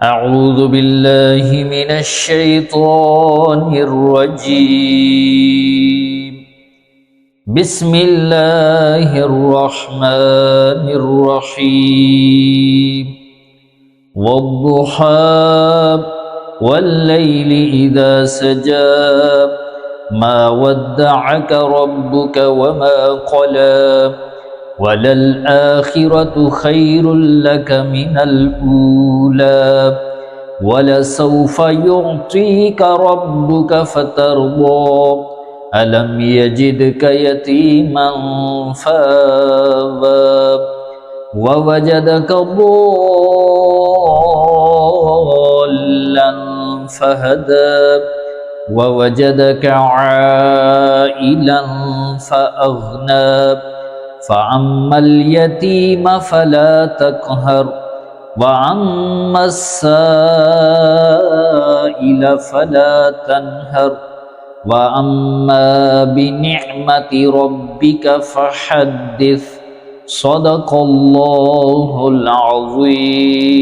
أعوذ بالله من الشيطان الرجيم. بسم الله الرحمن الرحيم. والضحى والليل إذا سجى ما ودعك ربك وما قلى وللآخرة خير لك من الأولى ولسوف يعطيك ربك فترضى ألم يجدك يتيما فآوى ووجدك ضالا فهدى ووجدك عائلا فأغنى فأما اليتيم فلا تقهر وأما السائل فلا تنهر وأما بنعمة ربك فحدث. صدق الله العظيم.